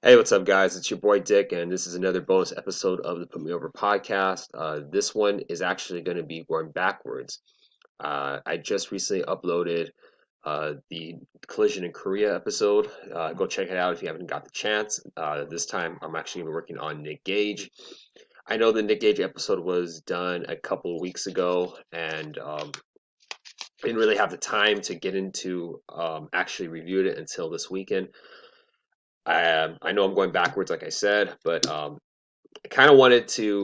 Hey, what's up, guys? It's your boy Dick, and this is another bonus episode of the Put Me Over podcast. This one is actually going to be going backwards. I just recently uploaded the Collision in Korea episode. Go check it out if you haven't got the chance. This time, I'm actually going to be working on Nick Gage. I know the Nick Gage episode was done a couple of weeks ago, and didn't really have the time to get into actually reviewing it until this weekend. I know I'm going backwards, like I said, but I kind of wanted to.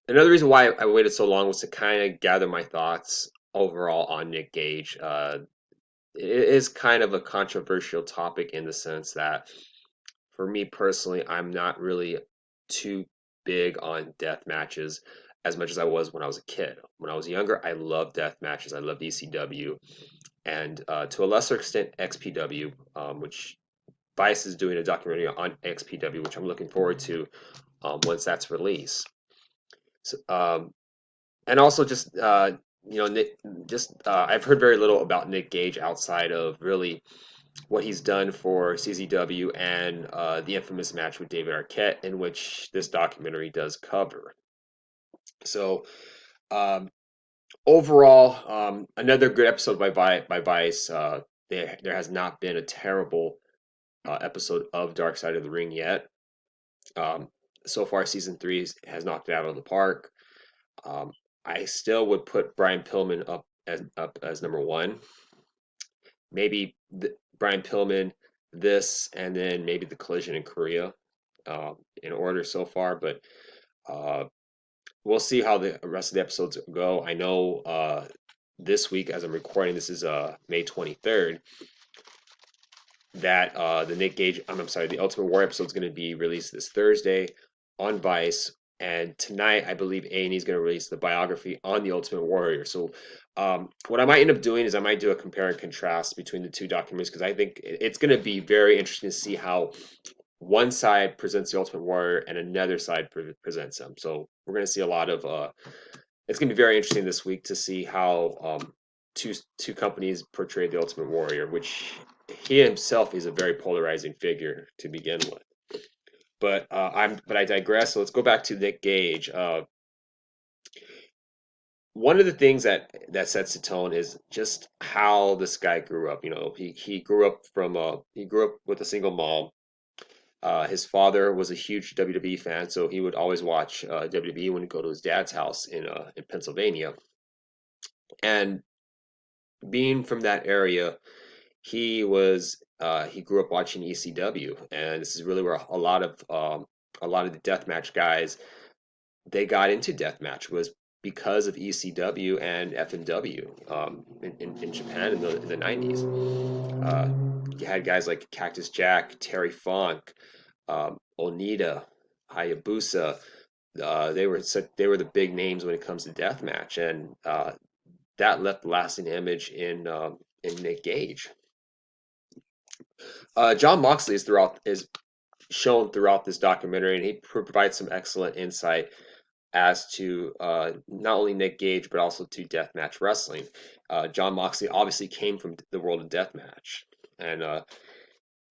Another reason why I waited so long was to kind of gather my thoughts overall on Nick Gage. It is kind of a controversial topic in the sense that, for me personally, I'm not really too big on death matches as much as I was when I was a kid. When I was younger, I loved death matches. I loved ECW, and to a lesser extent, XPW, which Vice is doing a documentary on XPW, which I'm looking forward to once that's released. So, and also just Nick, just I've heard very little about Nick Gage outside of really what he's done for CZW and the infamous match with David Arquette, in which this documentary does cover. So overall, another good episode by Vice. There has not been a terrible episode of Dark Side of the Ring yet. Um, so far, season three has knocked it out of the park. Um, I still would put Brian Pillman up as number one. Maybe Brian Pillman, this, and then maybe the Collision in Korea, in order so far. But uh, we'll see how the rest of the episodes go. I know this week, as I'm recording, this is May 23rd. That the Nick Gage, I'm sorry, the Ultimate Warrior episode is going to be released this Thursday on Vice, and tonight I believe A&E is going to release the biography on the Ultimate Warrior. So, what I might end up doing is I might do a compare and contrast between the two documentaries because I think it's going to be very interesting to see how one side presents the Ultimate Warrior and another side presents him. So we're going to see a lot of. It's going to be very interesting this week to see how two companies portray the Ultimate Warrior, which he himself is a very polarizing figure to begin with. But I digress. So let's go back to Nick Gage. One of the things that sets the tone is just how this guy grew up. He grew up he grew up with a single mom. His father was a huge WWE fan, so he would always watch WWE when he'd go to his dad's house in Pennsylvania. And being from that area, he grew up watching ECW, and this is really where a lot of the deathmatch guys they got into deathmatch was because of ECW and FMW in Japan in the 90s. You had guys like Cactus Jack, Terry Funk, Onita, Hayabusa. They were the big names when it comes to deathmatch, and that left a lasting image in Nick Gage. John Moxley is shown throughout this documentary, and he provides some excellent insight as to not only Nick Gage but also to deathmatch wrestling. John Moxley obviously came from the world of deathmatch, and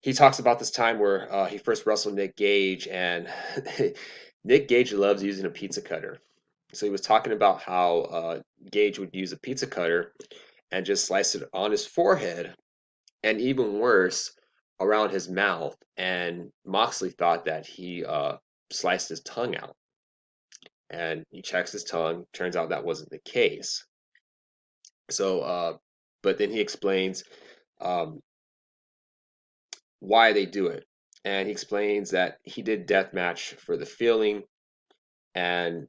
he talks about this time where he first wrestled Nick Gage, and Nick Gage loves using a pizza cutter. So he was talking about how Gage would use a pizza cutter and just slice it on his forehead, and even worse, around his mouth. And Moxley thought that he sliced his tongue out. And he checks his tongue. Turns out that wasn't the case. So, but then he explains um, why they do it. And he explains that he did deathmatch for the feeling, and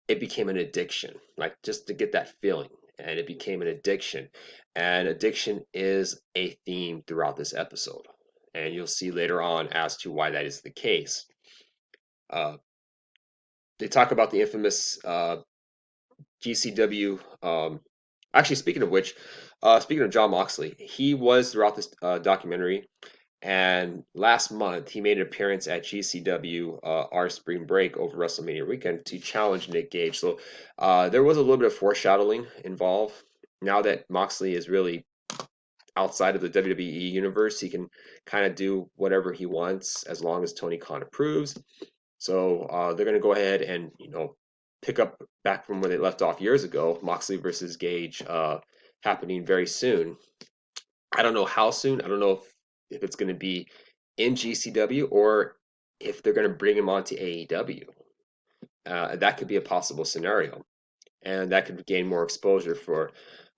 it became an addiction, like just to get that feeling. And it became an addiction. And addiction is a theme throughout this episode. And you'll see later on as to why that is the case. Uh, they talk about the infamous GCW. Actually, speaking of which, speaking of John Moxley, he was throughout this documentary. And last month, he made an appearance at GCW our spring break over WrestleMania weekend to challenge Nick Gage. So there was a little bit of foreshadowing involved. Now that Moxley is really outside of the WWE universe. He can kind of do whatever he wants as long as Tony Khan approves. So they're going to go ahead and pick up back from where they left off years ago. Moxley versus Gage happening very soon. I don't know how soon. I don't know if it's going to be in GCW or if they're going to bring him onto AEW. That could be a possible scenario, and that could gain more exposure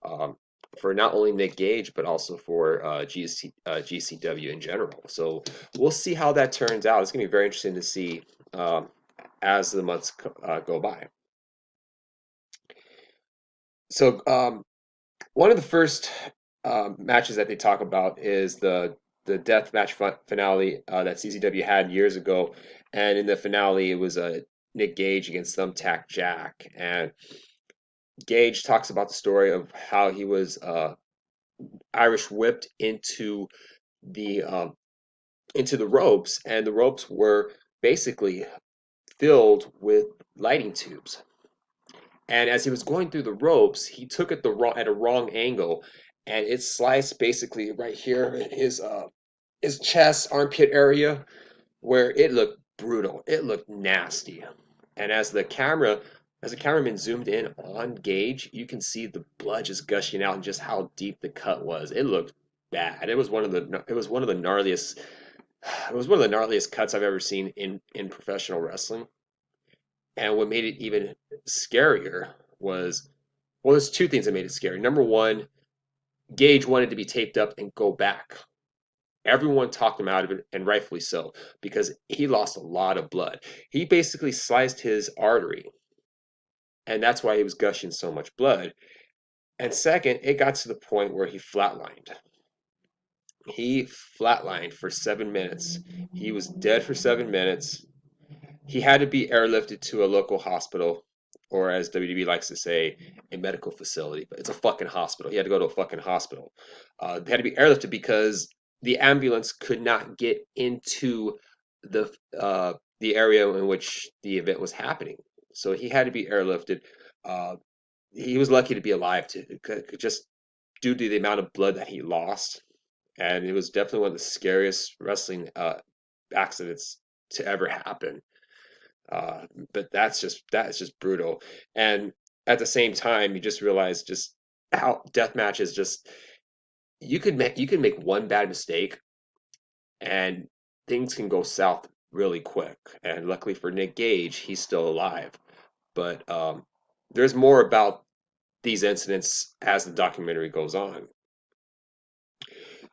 um, for not only Nick Gage but also for GCW in general. So we'll see how that turns out. It's going to be very interesting to see as the months go by. So one of the first matches that they talk about is the Deathmatch finale that CZW had years ago, and in the finale it was Nick Gage against Thumbtack Jack, and Gage talks about the story of how he was Irish whipped the um, into the ropes, and the ropes were basically filled with lighting tubes. And as he was going through the ropes, he took it at a wrong angle, and it sliced basically right here in his chest, armpit area, where it looked brutal. It looked nasty. And as the cameraman zoomed in on Gage, you can see the blood just gushing out and just how deep the cut was. It looked bad. It was one of the gnarliest it was one of the gnarliest cuts I've ever seen in professional wrestling. And what made it even scarier was, well, there's two things that made it scary. Number one, Gage wanted to be taped up and go back. Everyone talked him out of it, and rightfully so, because he lost a lot of blood. He basically sliced his artery, and that's why he was gushing so much blood. And second, it got to the point where he flatlined. He flatlined for 7 minutes. He was dead for 7 minutes. He had to be airlifted to a local hospital, or as WDB likes to say, a medical facility. But it's a fucking hospital. He had to go to a fucking hospital. They had to be airlifted because the ambulance could not get into the area in which the event was happening. So he had to be airlifted. Uh, he was lucky to be alive, just due to the amount of blood that he lost. And it was definitely one of the scariest wrestling accidents to ever happen. Uh, but that is just brutal. And at the same time, you just realize just how deathmatch is just you can make one bad mistake and things can go south really quick. And luckily for Nick Gage, he's still alive. But there's more about these incidents as the documentary goes on.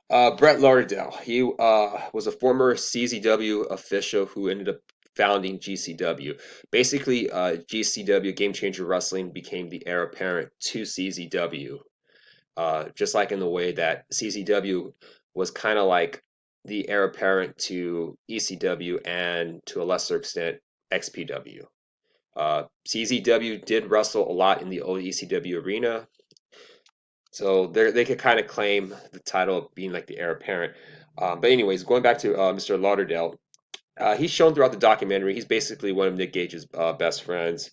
Brett Lauderdale, he was a former CZW official who ended up founding GCW. Basically, GCW, Game Changer Wrestling, became the heir apparent to CZW, just like in the way that CZW was kind of like the heir apparent to ECW and to a lesser extent XPW. CZW did wrestle a lot in the old ECW arena, so they could kind of claim the title of being like the heir apparent. But anyways, going back to Mr. Lauderdale, he's shown throughout the documentary. He's basically one of Nick Gage's best friends,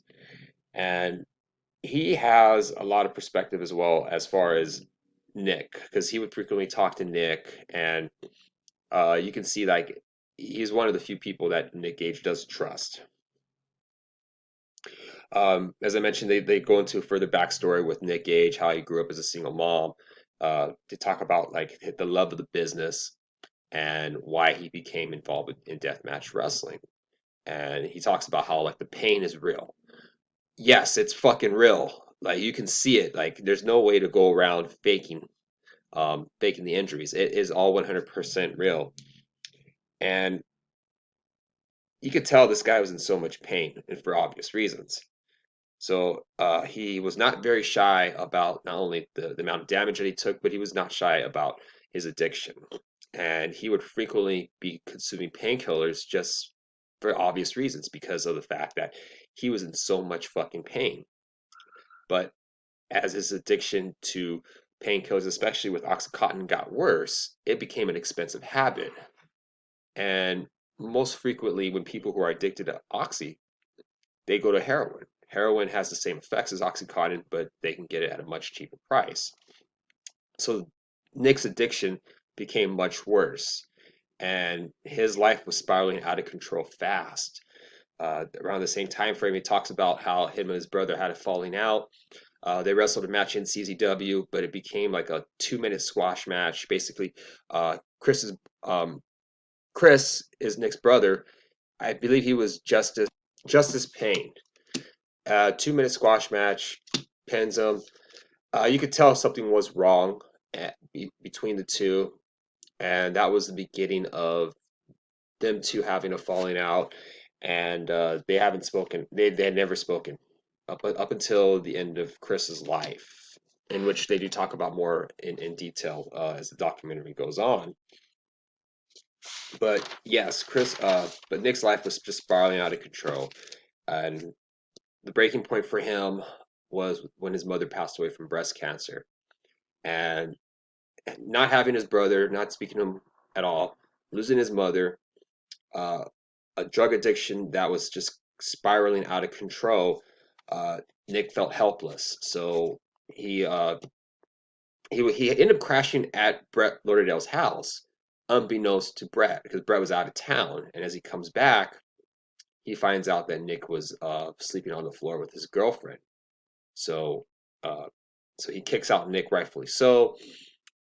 and he has a lot of perspective as well as far as Nick, because he would frequently talk to Nick, and you can see like he's one of the few people that Nick Gage does trust. As I mentioned, they go into further backstory with Nick Gage, how he grew up as a single mom. They talk about like the love of the business and why he became involved in deathmatch wrestling. And he talks about how like the pain is real. Yes, it's fucking real. Like you can see it. Like there's no way to go around faking the injuries. It is all 100% real. And you could tell this guy was in so much pain, and for obvious reasons. So he was not very shy about not only the amount of damage that he took, but he was not shy about his addiction. And he would frequently be consuming painkillers just for obvious reasons because of the fact that he was in so much fucking pain. But as his addiction to painkillers, especially with Oxycontin, got worse, it became an expensive habit. And most frequently, when people who are addicted to Oxy, they go to heroin. Heroin has the same effects as Oxycontin, but they can get it at a much cheaper price. So Nick's addiction became much worse, and his life was spiraling out of control fast. Around the same time frame, he talks about how him and his brother had a falling out. They wrestled a match in CZW, but it became like a 2 minute squash match. Basically, uh, um, Chris is Nick's brother. I believe he was Justice Payne. 2 minute squash match, pins him. You could tell something was wrong between the two, and that was the beginning of them two having a falling out. And they haven't spoken. They had never spoken up until the end of Chris's life, in which they do talk about more in detail as the documentary goes on. But yes, but Nick's life was just spiraling out of control, and the breaking point for him was when his mother passed away from breast cancer, and not having his brother, not speaking to him at all, losing his mother, uh, a drug addiction that was just spiraling out of control. Uh, Nick felt helpless, so he uh, he ended up crashing at Brett Lauderdale's house, unbeknownst to Brett, because Brett was out of town. And as he comes back, he finds out that Nick was sleeping on the floor with his girlfriend. So, uh, so he kicks out Nick, rightfully so.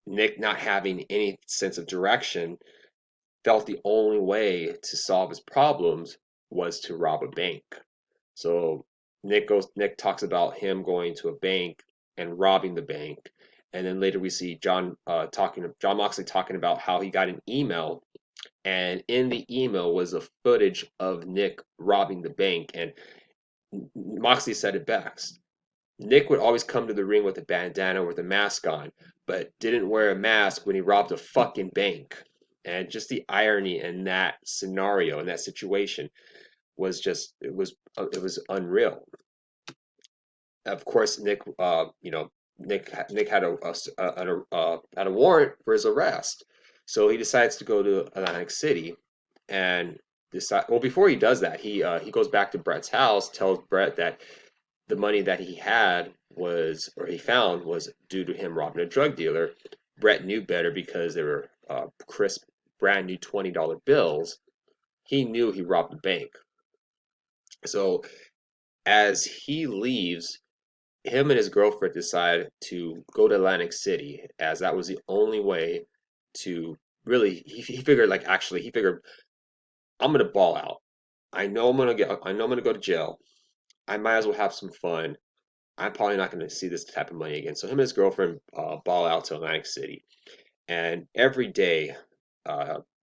Nick, not having any sense of direction, felt the only way to solve his problems was to rob a bank. So Nick talks about him going to a bank and robbing the bank. And then later we see John Moxley talking about how he got an email, and in the email was a footage of Nick robbing the bank. And Moxley said it best. Nick would always come to the ring with a bandana with a mask on, but didn't wear a mask when he robbed a fucking bank. And just the irony in that scenario, in that situation, was just it was unreal. Of course, Nick had had a warrant for his arrest, so he decides to go to Atlantic City and decide. Well, before he does that, he goes back to Brett's house, tells Brett that the money that he had was, or he found, was due to him robbing a drug dealer. Brett knew better because they were crisp, brand new $20 bills. He knew he robbed the bank. So as he leaves, him and his girlfriend decide to go to Atlantic City, as that was the only way to really. He figured, like, actually, he figured, I'm gonna ball out. I know I'm gonna go to jail. I might as well have some fun. I'm probably not going to see this type of money again. So him and his girlfriend ball out to Atlantic City, and every day,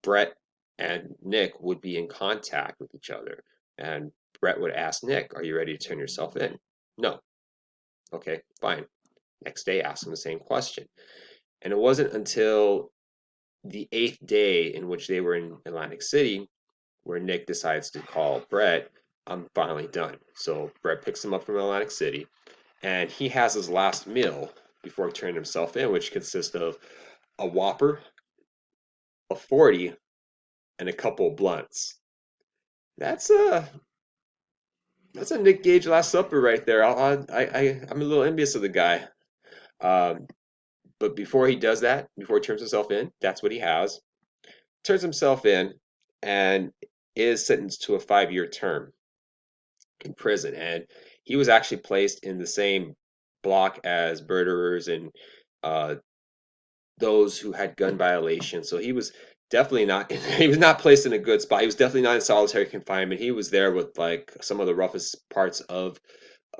Brett and Nick would be in contact with each other. And Brett would ask Nick, "Are you ready to turn yourself in?" No. Okay, fine. Next day, ask him the same question. And it wasn't until the eighth day in which they were in Atlantic City where Nick decides to call Brett, "I'm finally done." So Brett picks him up from Atlantic City, and he has his last meal before turning himself in, which consists of a Whopper, a 40, and a couple of blunts. That's a that's a Nick Gage Last Supper right there. I'm a little envious of the guy. Um, but before he does that, before he turns himself in, that's what he has. Turns himself in, and is sentenced to a 5 year term in prison. And he was actually placed in the same block as murderers and uh, those who had gun violations. So he was definitely not he was not placed in a good spot. He was definitely not in solitary confinement. He was there with like some of the roughest parts of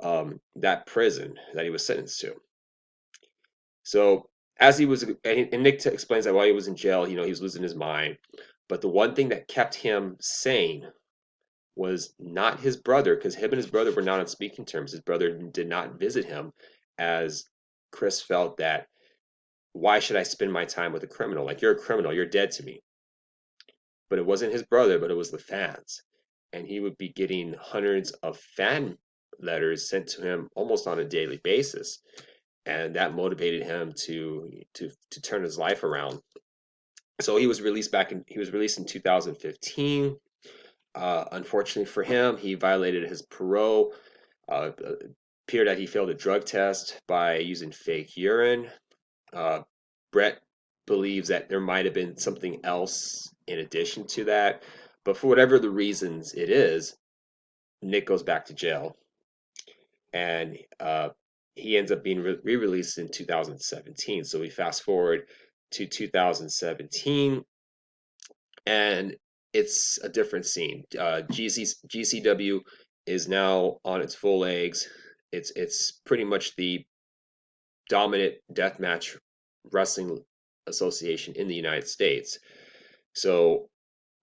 that prison that he was sentenced to. So as he was, and Nick explains that while he was in jail, he was losing his mind. But the one thing that kept him sane was not his brother, because him and his brother were not on speaking terms. His brother did not visit him, as Chris felt that, why should I spend my time with a criminal? Like, you're a criminal, you're dead to me. But it wasn't his brother, but it was the fans. And he would be getting hundreds of fan letters sent to him almost on a daily basis. And that motivated him to turn his life around. So he was released in 2015. Unfortunately for him, he violated his parole. Appeared that he failed a drug test by using fake urine. Uh, Brett believes that there might have been something else in addition to that. But for whatever the reasons it is, Nick goes back to jail, and he ends up being re-released in 2017. So we fast forward to 2017, and it's a different scene. GCW is now on its full legs. It's pretty much the dominant deathmatch wrestling association in the United States. So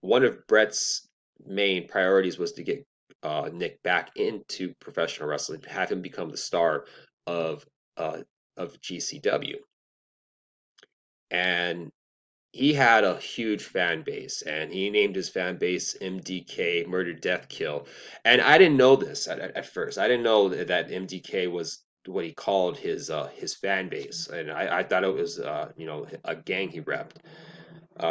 one of Brett's main priorities was to get Nick back into professional wrestling, to have him become the star of uh, of GCW, and he had a huge fan base, and he named his fan base MDK, Murder Death Kill. And I didn't know this at first. I didn't know that MDK was what he called his fan base, and I thought it was a gang he repped.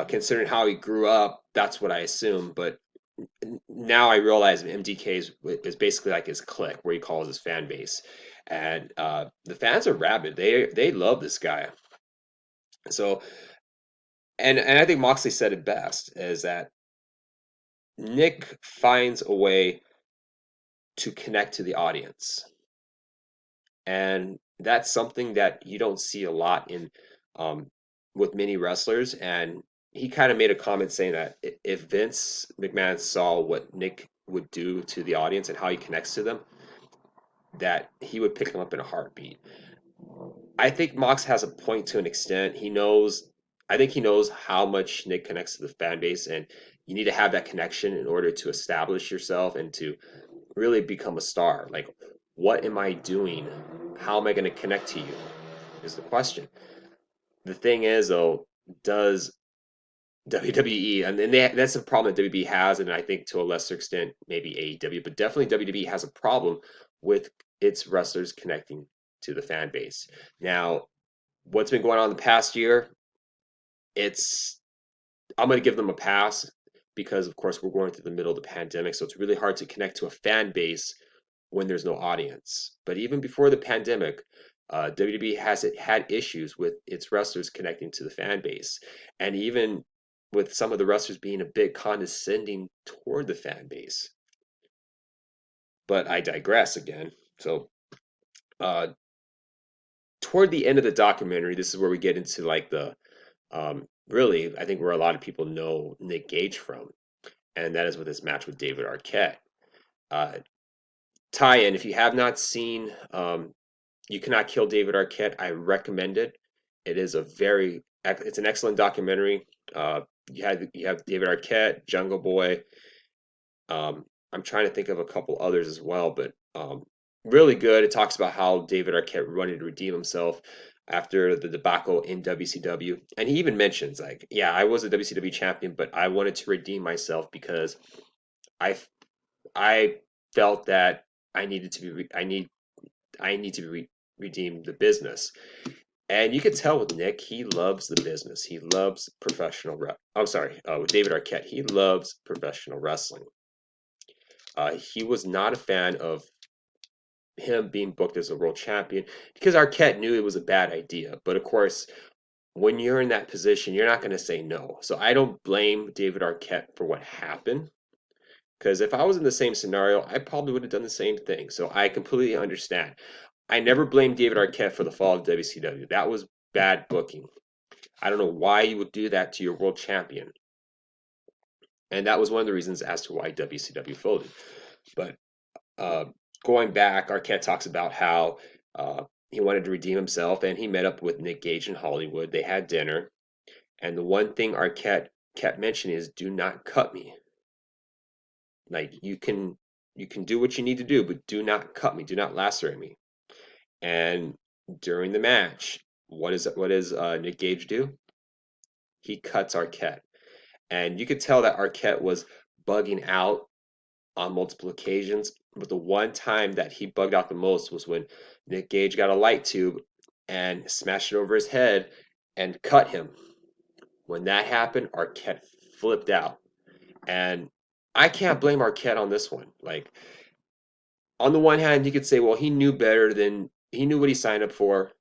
Considering how he grew up, that's what I assumed. But now I realize MDK is basically like his clique, where he calls his fan base, and the fans are rabid. They love this guy. So and I think Moxley said it best, is that Nick finds a way to connect to the audience. And that's something that you don't see a lot in with many wrestlers. And he kind of made a comment saying that if Vince McMahon saw what Nick would do to the audience and how he connects to them, that he would pick him up in a heartbeat. I think Mox has a point to an extent. I think he knows how much Nick connects to the fan base, and you need to have that connection in order to establish yourself and to really become a star. Like, what am I doing? How am I going to connect to you? Is the question. The thing is, though, does WWE, and then that's a problem that WWE has, and I think to a lesser extent, maybe AEW, but definitely WWE has a problem with its wrestlers connecting to the fan base. Now, what's been going on the past year, it's I'm going to give them a pass because, of course, we're going through the middle of the pandemic, so it's really hard to connect to a fan base when there's no audience. But even before the pandemic, WWE has had issues with its wrestlers connecting to the fan base, and even with some of the wrestlers being a bit condescending toward the fan base. But I digress again. So, uh, toward the end of the documentary, this is where we get into like the really, I think where a lot of people know Nick Gage from, and that is with his match with David Arquette. Uh, tie-in, if you have not seen You Cannot Kill David Arquette, I recommend it. It is it's an excellent documentary. You have David Arquette, Jungle Boy. I'm trying to think of a couple others as well, but really good. It talks about how David Arquette wanted to redeem himself after the debacle in WCW, and he even mentions like, yeah, I was a WCW champion, but I wanted to redeem myself because I I felt that I needed to be I need to redeem the business. And you can tell with Nick, he loves the business. He loves I'm sorry, with David Arquette, he loves professional wrestling. He was not a fan of him being booked as a world champion because Arquette knew it was a bad idea. But of course, when you're in that position, you're not going to say no. So I don't blame David Arquette for what happened. Because if I was in the same scenario, I probably would have done the same thing. So I completely understand. I never blame David Arquette for the fall of WCW. That was bad booking. I don't know why you would do that to your world champion. And that was one of the reasons as to why WCW folded. But uh, going back, Arquette talks about how he wanted to redeem himself, and he met up with Nick Gage in Hollywood. They had dinner, and the one thing Arquette kept mentioning is, "Do not cut me. Like you can do what you need to do, but do not cut me. Do not lacerate me." And during the match, what does Nick Gage do? He cuts Arquette, and you could tell that Arquette was bugging out on multiple occasions. But the one time that he bugged out the most was when Nick Gage got a light tube and smashed it over his head and cut him. When that happened, Arquette flipped out. And I can't blame Arquette on this one. Like, on the one hand, you could say, well, he knew what he signed up for.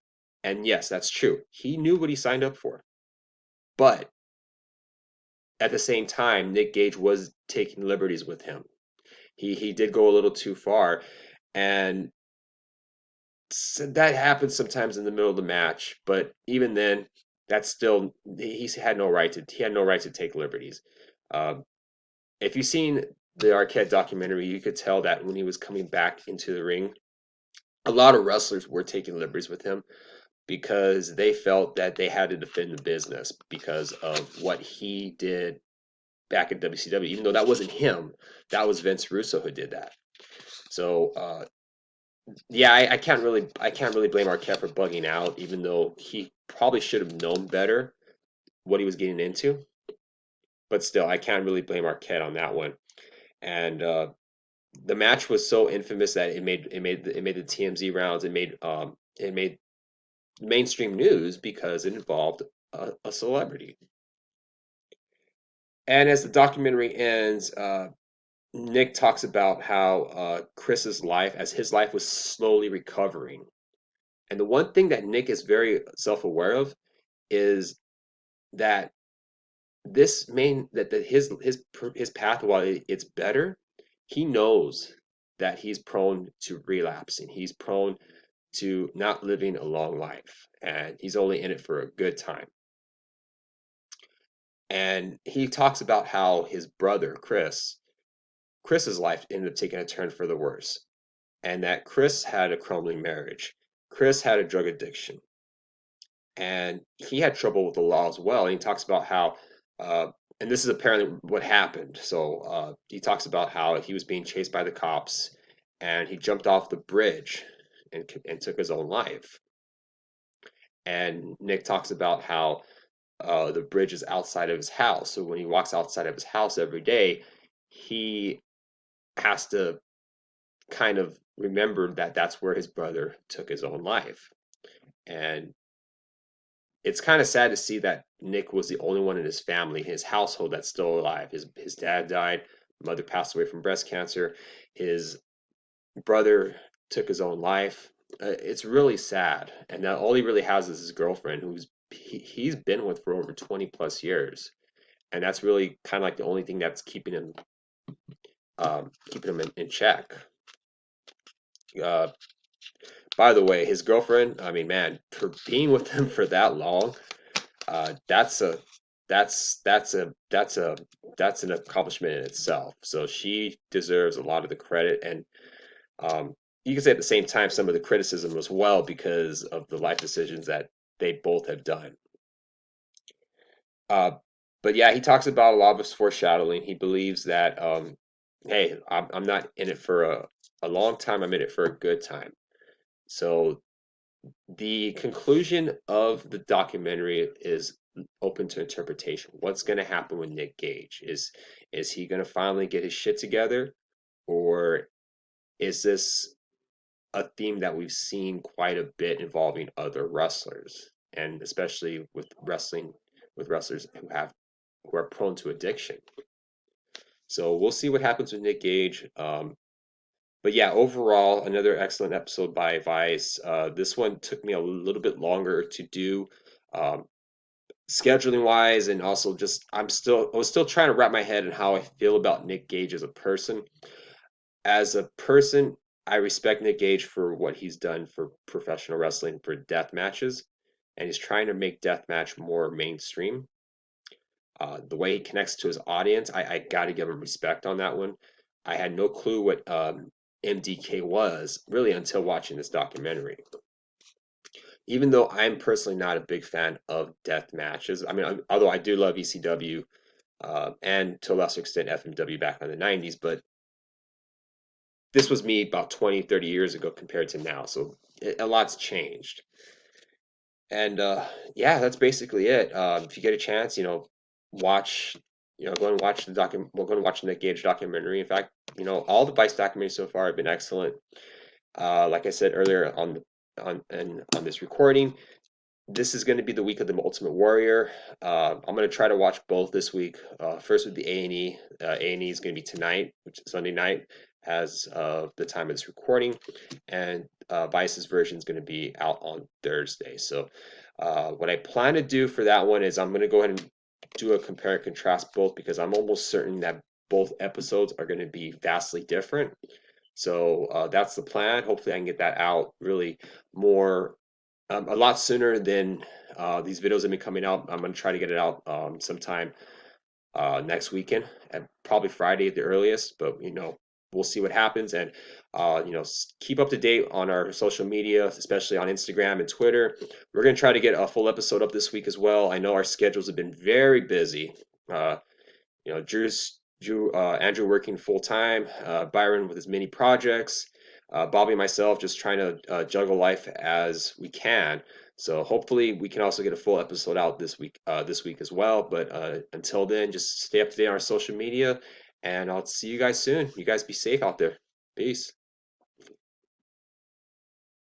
And yes, that's true. He knew what he signed up for. But at the same time, Nick Gage was taking liberties with him. He did go a little too far, and that happens sometimes in the middle of the match. But even then, that's still he had no right to take liberties. Uh, if you've seen the Arquette documentary, you could tell that when he was coming back into the ring, a lot of wrestlers were taking liberties with him because they felt that they had to defend the business because of what he did back in WCW. Even though that wasn't him, that was Vince Russo who did that. So yeah, I can't really blame Arquette for bugging out, even though he probably should have known better what he was getting into. But still, I can't really blame Arquette on that one. And the match was so infamous that it made the TMZ rounds. It made mainstream news because it involved a celebrity. And as the documentary ends, Nick talks about how Chris's life, as his life was slowly recovering. And the one thing that Nick is very self-aware of is that his path, while it's better, he knows that he's prone to relapsing. He's prone to not living a long life, and he's only in it for a good time. And he talks about how his brother Chris's life ended up taking a turn for the worse, and that Chris had a crumbling marriage. Chris had a drug addiction, and he had trouble with the law as well. And he talks about how, uh, and this is apparently what happened. So he talks about how he was being chased by the cops, and he jumped off the bridge and took his own life. And Nick talks about how the bridge is outside of his house. So when he walks outside of his house every day, he has to kind of remember that that's where his brother took his own life. And it's kind of sad to see that Nick was the only one in his family, his household, that's still alive. His dad died, mother passed away from breast cancer, his brother took his own life. It's really sad, and now all he really has is his girlfriend, he's been with for over 20 plus years, and that's really kind of like the only thing that's keeping him in check. Uh, by the way, his girlfriend, I mean, man, for being with him for that long, that's a that's an accomplishment in itself. So she deserves a lot of the credit, and you can say at the same time some of the criticism as well because of the life decisions that they both have done. Uh, but yeah, he talks about a lot of his foreshadowing. He believes that, hey, I'm not in it for a long time. I'm in it for a good time. So the conclusion of the documentary is open to interpretation. What's going to happen with Nick Gage? Is he going to finally get his shit together, or is this a theme that we've seen quite a bit involving other wrestlers, and especially with wrestlers who are prone to addiction? So we'll see what happens with Nick Gage. But yeah, overall, another excellent episode by Vice. This one took me a little bit longer to do, um, scheduling wise, and also just I was still trying to wrap my head in how I feel about Nick Gage as a person. As a person, I respect Nick Gage for what he's done for professional wrestling for death matches, and he's trying to make deathmatch more mainstream. The way he connects to his audience, I got to give him respect on that one. I had no clue what MDK was really until watching this documentary. Even though I'm personally not a big fan of death matches, I mean, although I do love ECW and to a lesser extent FMW back in the 90s, but this was me about 20, 30 years ago compared to now. So a lot's changed. And yeah, that's basically it. If you get a chance, watch, go and watch We're going to watch the Nick Gage documentary. In fact, all the Vice documentaries so far have been excellent. Like I said earlier on this recording, this is going to be the week of the Ultimate Warrior. I'm going to try to watch both this week. First with the A&E. A&E is going to be tonight, which is Sunday night, as of the time of this recording, and Vice's version is going to be out on Thursday. So What I plan to do for that one is I'm going to go ahead and do a compare and contrast both because I'm almost certain that both episodes are going to be vastly different. So that's the plan. Hopefully, I can get that out really more a lot sooner than these videos have been coming out. I'm going to try to get it out sometime next weekend, and probably Friday at the earliest. But we'll see what happens, and keep up to date on our social media, especially on Instagram and Twitter. We're going to try to get a full episode up this week as well. I know our schedules have been very busy. Uh, Andrew working full time, Byron with his many projects, Bobby and myself just trying to juggle life as we can. So hopefully we can also get a full episode out this week as well. But until then, just stay up to date on our social media, and I'll see you guys soon. You guys be safe out there. Peace.